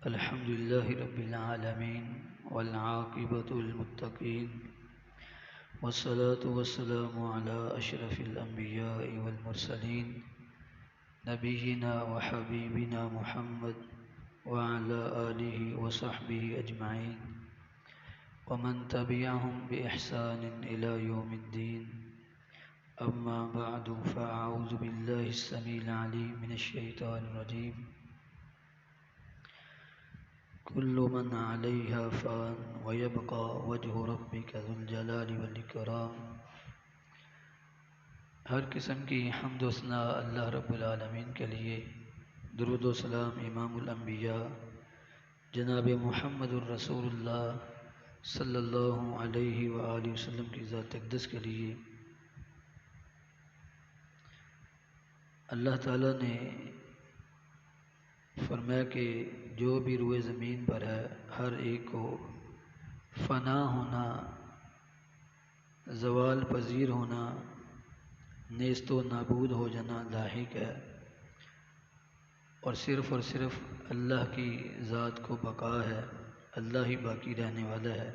الحمد لله رب العالمين والعاقبة للمتقين والصلاة والسلام على أشرف الأنبياء والمرسلين نبينا وحبيبنا محمد وعلى آله وصحبه أجمعين ومن تبعهم بإحسان إلى يوم الدين. أما بعد فأعوذ بالله السميع العليم من الشيطان الرجيم. كل من عليها فان ويبقى وجه ربك ذو الجلال والإكرام. ہر قسم کی حمد و ثناء اللہ رب العالمین کے لیے. درود و سلام امام الانبیاء جناب محمد الرسول اللہ صلی اللہ علیہ وآلہ وسلم کی ذات اقدس کے لیے. اللہ تعالیٰ نے فرمایا کہ جو بھی روئے زمین پر ہے ہر ایک کو فنا ہونا، زوال پذیر ہونا، نیست و نابود ہو جانا لاحق ہے، اور صرف اللہ کی ذات کو بقا ہے. اللہ ہی باقی رہنے والا ہے.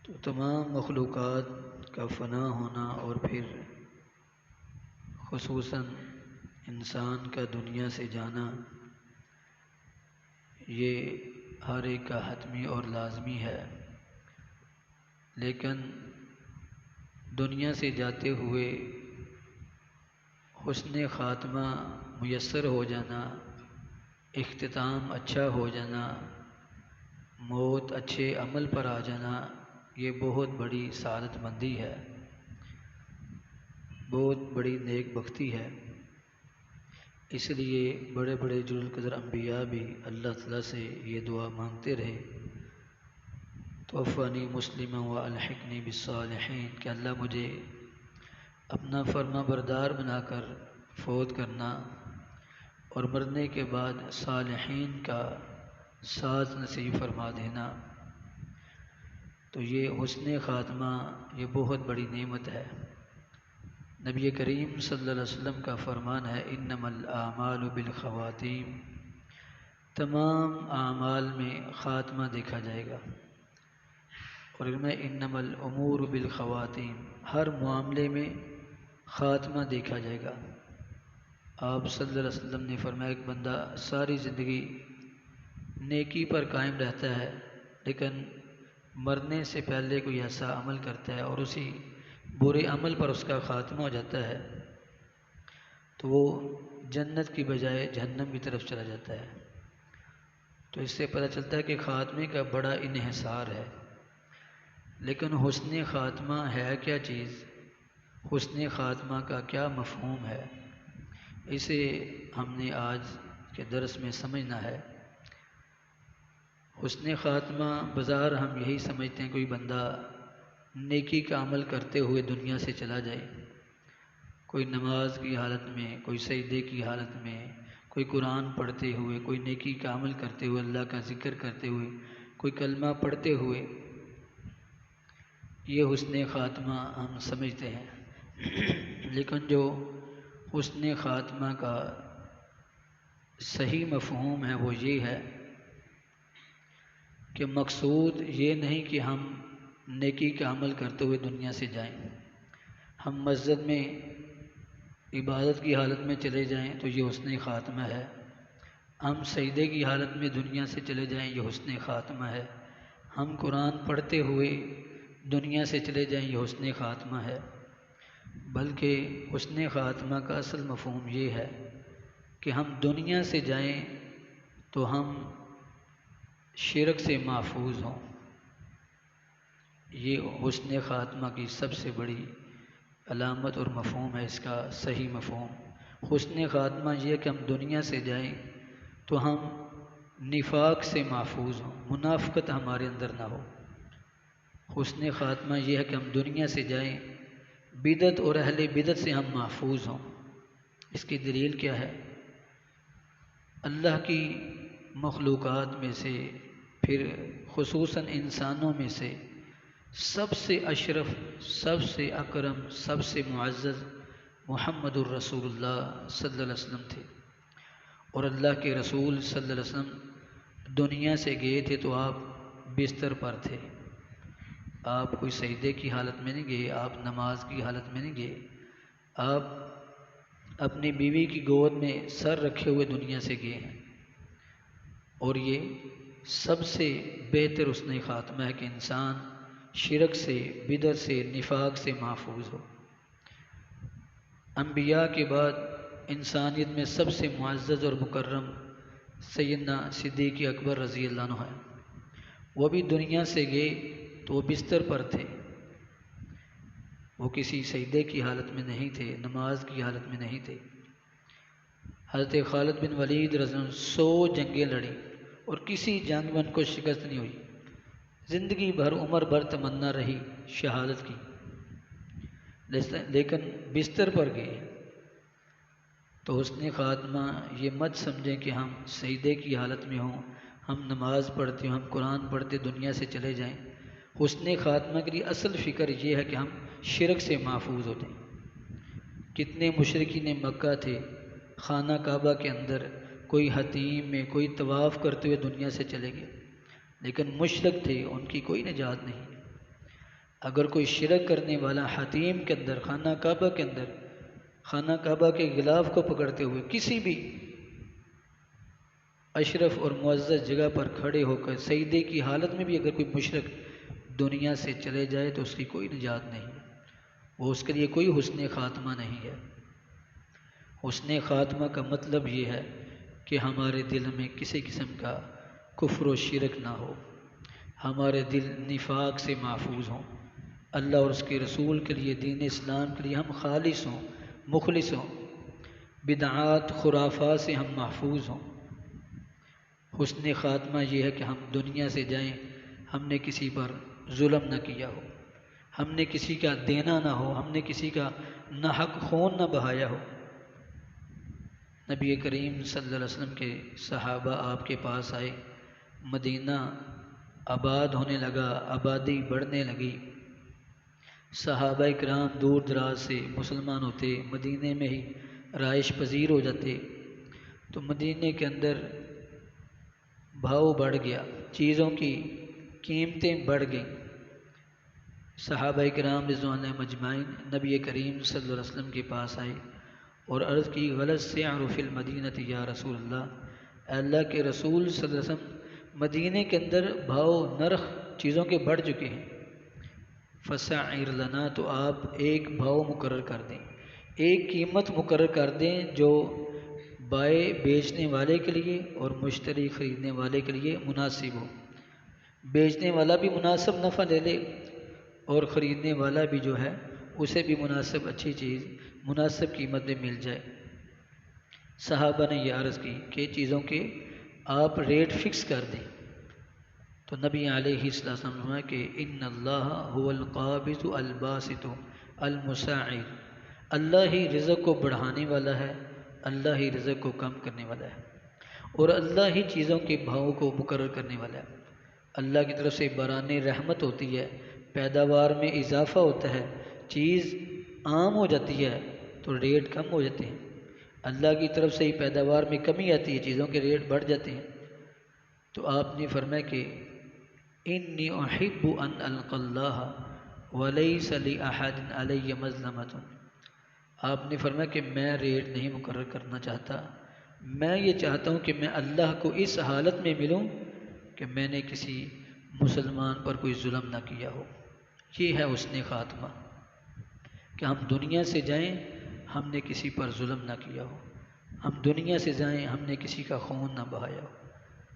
تو تمام مخلوقات کا فنا ہونا اور پھر خصوصاً انسان کا دنیا سے جانا، یہ ہر ایک کا حتمی اور لازمی ہے. لیکن دنیا سے جاتے ہوئے حسن خاتمہ میسر ہو جانا، اختتام اچھا ہو جانا، موت اچھے عمل پر آ جانا، یہ بہت بڑی سعادت مندی ہے، بہت بڑی نیک بختی ہے. اس لیے بڑے بڑے جلیل القدر انبیاء بھی اللہ تعالیٰ سے یہ دعا مانگتے رہے، توفانی مسلما والحقنی بالصالحین، کہ اللہ مجھے اپنا فرما بردار بنا کر فوت کرنا اور مرنے کے بعد صالحین کا ساتھ نصیب فرما دینا. تو یہ حسن خاتمہ یہ بہت بڑی نعمت ہے. نبی کریم صلی اللہ علیہ وسلم کا فرمان ہے انما الاعمال بالخواتیم، تمام اعمال میں خاتمہ دیکھا جائے گا. اور میں انما الامور بالخواتیم، ہر معاملے میں خاتمہ دیکھا جائے گا. آپ صلی اللہ علیہ وسلم نے فرمایا ایک بندہ ساری زندگی نیکی پر قائم رہتا ہے لیکن مرنے سے پہلے کوئی ایسا عمل کرتا ہے اور اسی برے عمل پر اس کا خاتمہ ہو جاتا ہے تو وہ جنت کی بجائے جہنم کی طرف چلا جاتا ہے. تو اس سے پتہ چلتا ہے کہ خاتمے کا بڑا انحصار ہے. لیکن حسن خاتمہ ہے کیا چیز؟ حسن خاتمہ کا کیا مفہوم ہے؟ اسے ہم نے آج کے درس میں سمجھنا ہے. حسن خاتمہ بظاہر ہم یہی سمجھتے ہیں کوئی بندہ نیکی کا عمل کرتے ہوئے دنیا سے چلا جائے، کوئی نماز کی حالت میں، کوئی سجدے کی حالت میں، کوئی قرآن پڑھتے ہوئے، کوئی نیکی کا عمل کرتے ہوئے، اللہ کا ذکر کرتے ہوئے، کوئی کلمہ پڑھتے ہوئے، یہ حسن خاتمہ ہم سمجھتے ہیں. لیکن جو حسن خاتمہ کا صحیح مفہوم ہے وہ یہ ہے کہ مقصود یہ نہیں کہ ہم نیکی کا عمل کرتے ہوئے دنیا سے جائیں. ہم مسجد میں عبادت کی حالت میں چلے جائیں تو یہ حسن خاتمہ ہے. ہم سجدے کی حالت میں دنیا سے چلے جائیں یہ حسن خاتمہ ہے. ہم قرآن پڑھتے ہوئے دنیا سے چلے جائیں یہ حسن خاتمہ ہے. بلکہ حسن خاتمہ کا اصل مفہوم یہ ہے کہ ہم دنیا سے جائیں تو ہم شرک سے محفوظ ہوں. یہ حسن خاتمہ کی سب سے بڑی علامت اور مفہوم ہے. اس کا صحیح مفہوم حسن خاتمہ یہ ہے کہ ہم دنیا سے جائیں تو ہم نفاق سے محفوظ ہوں، منافقت ہمارے اندر نہ ہو. حسن خاتمہ یہ ہے کہ ہم دنیا سے جائیں بدعت اور اہل بدعت سے ہم محفوظ ہوں. اس کی دلیل کیا ہے؟ اللہ کی مخلوقات میں سے پھر خصوصاً انسانوں میں سے سب سے اشرف، سب سے اکرم، سب سے معزز محمد الرسول اللہ صلی اللہ علیہ وسلم تھے. اور اللہ کے رسول صلی اللہ علیہ وسلم دنیا سے گئے تھے تو آپ بستر پر تھے، آپ کوئی سجدے کی حالت میں نہیں گئے، آپ نماز کی حالت میں نہیں گئے، آپ اپنی بیوی کی گود میں سر رکھے ہوئے دنیا سے گئے ہیں۔ اور یہ سب سے بہتر حسن خاتمہ ہے کہ انسان شرک سے، بدعت سے، نفاق سے محفوظ ہو۔ انبیاء کے بعد انسانیت میں سب سے معزز اور مکرم سیدنا صدیق اکبر رضی اللہ عنہ ہے۔ وہ بھی دنیا سے گئے تو وہ بستر پر تھے، وہ کسی سجدے کی حالت میں نہیں تھے، نماز کی حالت میں نہیں تھے۔ حضرت خالد بن ولید رضی اللہ عنہ 100 جنگیں لڑی اور کسی جنگ میں ان کو شکست نہیں ہوئی، زندگی بھر عمر بھر تمنا رہی شہادت کی، لیکن بستر پر گئے۔ تو حسن خاتمہ یہ مت سمجھیں کہ ہم سجدے کی حالت میں ہوں، ہم نماز پڑھتے ہوں، ہم قرآن پڑھتے دنیا سے چلے جائیں۔ حسن خاتمہ کے لیے اصل فکر یہ ہے کہ ہم شرک سے محفوظ ہو جائیں۔ کتنے مشرکین مکہ تھے، خانہ کعبہ کے اندر کوئی حتیم میں کوئی طواف کرتے ہوئے دنیا سے چلے گئے، لیکن مشرک تھے، ان کی کوئی نجات نہیں۔ اگر کوئی شرک کرنے والا حتیم کے اندر، خانہ کعبہ کے اندر، خانہ کعبہ کے غلاف کو پکڑتے ہوئے کسی بھی اشرف اور معزز جگہ پر کھڑے ہو کر سجدے کی حالت میں بھی اگر کوئی مشرک دنیا سے چلے جائے تو اس کی کوئی نجات نہیں، وہ اس کے لیے کوئی حسن خاتمہ نہیں ہے۔ حسن خاتمہ کا مطلب یہ ہے کہ ہمارے دل میں کسی قسم کا کفر و شرک نہ ہو، ہمارے دل نفاق سے محفوظ ہوں، اللہ اور اس کے رسول کے لیے، دین اسلام کے لیے ہم خالص ہوں، مخلص ہوں، بدعات خرافات سے ہم محفوظ ہوں۔ حسن خاتمہ یہ ہے کہ ہم دنیا سے جائیں، ہم نے کسی پر ظلم نہ کیا ہو، ہم نے کسی کا دینا نہ ہو، ہم نے کسی کا ناحق خون نہ بہایا ہو۔ نبی کریم صلی اللہ علیہ وسلم کے صحابہ آپ کے پاس آئے، مدینہ آباد ہونے لگا، آبادی بڑھنے لگی، صحابہ اکرام دور دراز سے مسلمان ہوتے، مدینہ میں ہی رہائش پذیر ہو جاتے، تو مدینہ کے اندر بھاؤ بڑھ گیا، چیزوں کی قیمتیں بڑھ گئیں۔ صحابہ کرام رضوان اللہ مجمعین نبی کریم صلی اللہ علیہ وسلم کے پاس آئے اور عرض کی غلط سعر فی المدینہ یا رسول اللہ، اے اللہ کے رسول صلی اللہ علیہ وسلم، مدینہ کے اندر بھاؤ نرخ چیزوں کے بڑھ چکے ہیں، فسعر لنا، تو آپ ایک بھاؤ مقرر کر دیں، ایک قیمت مقرر کر دیں جو بائے بیچنے والے کے لیے اور مشتری خریدنے والے کے لیے مناسب ہو، بیچنے والا بھی مناسب نفع لے لے اور خریدنے والا بھی جو ہے اسے بھی مناسب اچھی چیز مناسب قیمت میں مل جائے۔ صحابہ نے یہ عرض کی کہ چیزوں کے آپ ریٹ فکس کر دیں، تو نبی علیہ السلام نے کہ ان اللہ هو القابض الباسط المساعر، اللہ ہی رزق کو بڑھانے والا ہے، اللہ ہی رزق کو کم کرنے والا ہے، اور اللہ ہی چیزوں کے بھاؤں کو مقرر کرنے والا ہے۔ اللہ کی طرف سے بران رحمت ہوتی ہے، پیداوار میں اضافہ ہوتا ہے، چیز عام ہو جاتی ہے تو ریٹ کم ہو جاتے ہیں، اللہ کی طرف سے ہی پیداوار میں کمی آتی ہے، چیزوں کے ریٹ بڑھ جاتے ہیں۔ تو آپ نے فرمایا کہ انی احب ان القی اللہ ولیس لاحد علی مظلمۃ، آپ نے فرمایا کہ میں ریٹ نہیں مقرر کرنا چاہتا، میں یہ چاہتا ہوں کہ میں اللہ کو اس حالت میں ملوں کہ میں نے کسی مسلمان پر کوئی ظلم نہ کیا ہو۔ یہ ہے حسن خاتمہ، کہ ہم دنیا سے جائیں ہم نے کسی پر ظلم نہ کیا ہو، ہم دنیا سے جائیں ہم نے کسی کا خون نہ بہایا ہو،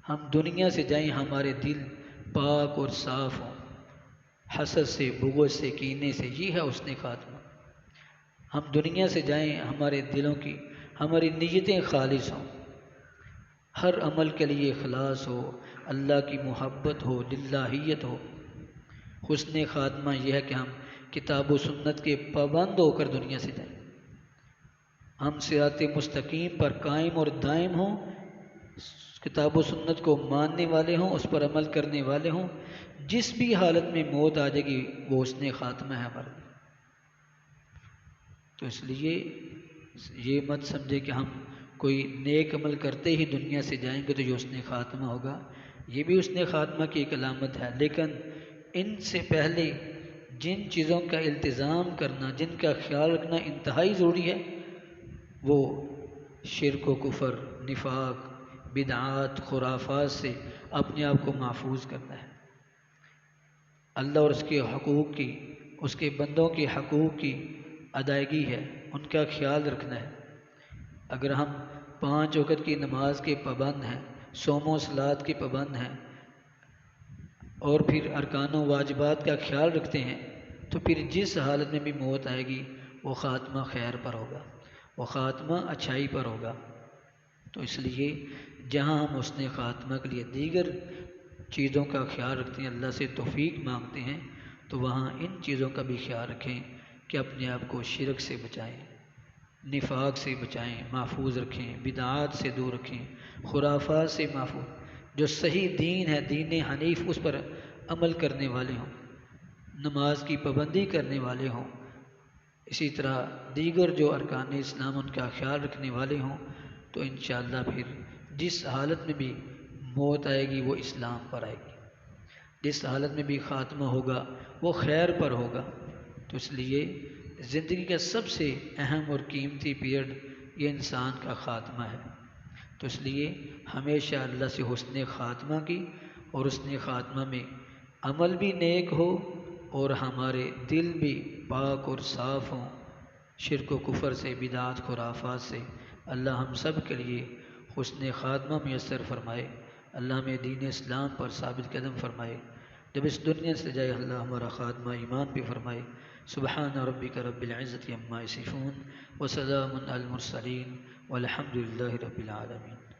ہم دنیا سے جائیں ہمارے دل پاک اور صاف ہوں، حسد سے، بغض سے، کینے سے، یہ ہے حسن خاتمہ۔ ہم دنیا سے جائیں ہمارے دلوں کی، ہماری نیتیں خالص ہوں، ہر عمل کے لیے اخلاص ہو، اللہ کی محبت ہو، للہیت ہو۔ حسن خاتمہ یہ ہے کہ ہم کتاب و سنت کے پابند ہو کر دنیا سے جائیں، ہم صراط مستقیم پر قائم اور دائم ہوں، کتاب و سنت کو ماننے والے ہوں، اس پر عمل کرنے والے ہوں، جس بھی حالت میں موت آ جائے گی وہ حسن خاتمہ ہے ہمارے لیے۔ تو اس لیے یہ مت سمجھے کہ ہم کوئی نیک عمل کرتے ہی دنیا سے جائیں گے تو یہ حسن خاتمہ ہوگا، یہ بھی حسن خاتمہ کی ایک علامت ہے۔ لیکن ان سے پہلے جن چیزوں کا التزام کرنا، جن کا خیال رکھنا انتہائی ضروری ہے، وہ شرک و کفر، نفاق، بدعات، خرافات سے اپنے آپ کو محفوظ کرنا ہے۔ اللہ اور اس کے حقوق کی، اس کے بندوں کے حقوق کی ادائیگی ہے، ان کا خیال رکھنا ہے۔ اگر ہم 5 وقت کی نماز کے پابند ہیں، صوم و صلات کے پابند ہیں، اور پھر ارکان و واجبات کا خیال رکھتے ہیں، تو پھر جس حالت میں بھی موت آئے گی وہ خاتمہ خیر پر ہوگا، وہ خاتمہ اچھائی پر ہوگا۔ تو اس لیے جہاں ہم حسن خاتمہ کے لیے دیگر چیزوں کا خیال رکھتے ہیں، اللہ سے توفیق مانگتے ہیں، تو وہاں ان چیزوں کا بھی خیال رکھیں کہ اپنے آپ کو شرک سے بچائیں، نفاق سے بچائیں، محفوظ رکھیں، بدعات سے دور رکھیں، خرافات سے محفوظ، جو صحیح دین ہے، دین حنیف، اس پر عمل کرنے والے ہوں، نماز کی پابندی کرنے والے ہوں، اسی طرح دیگر جو ارکان اسلام ان کا خیال رکھنے والے ہوں، تو انشاءاللہ پھر جس حالت میں بھی موت آئے گی وہ اسلام پر آئے گی، جس حالت میں بھی خاتمہ ہوگا وہ خیر پر ہوگا۔ تو اس لیے زندگی کا سب سے اہم اور قیمتی پیریڈ یہ انسان کا خاتمہ ہے۔ تو اس لیے ہمیشہ اللہ سے حسن خاتمہ کی، اور حسن خاتمہ میں عمل بھی نیک ہو اور ہمارے دل بھی پاک اور صاف ہوں شرک و کفر سے، بدعات، خرافات سے۔ اللہ ہم سب کے لیے حسن خاتمہ میسر فرمائے، اللہ ہمیں دین اسلام پر ثابت قدم فرمائے، جب اس دنیا سے جائے اللہ ہمارا خاتمہ ایمان پہ فرمائے۔ سبحان ربک رب العزت عما یصفون وسلام علی المرسلین والحمد للہ رب العالمین۔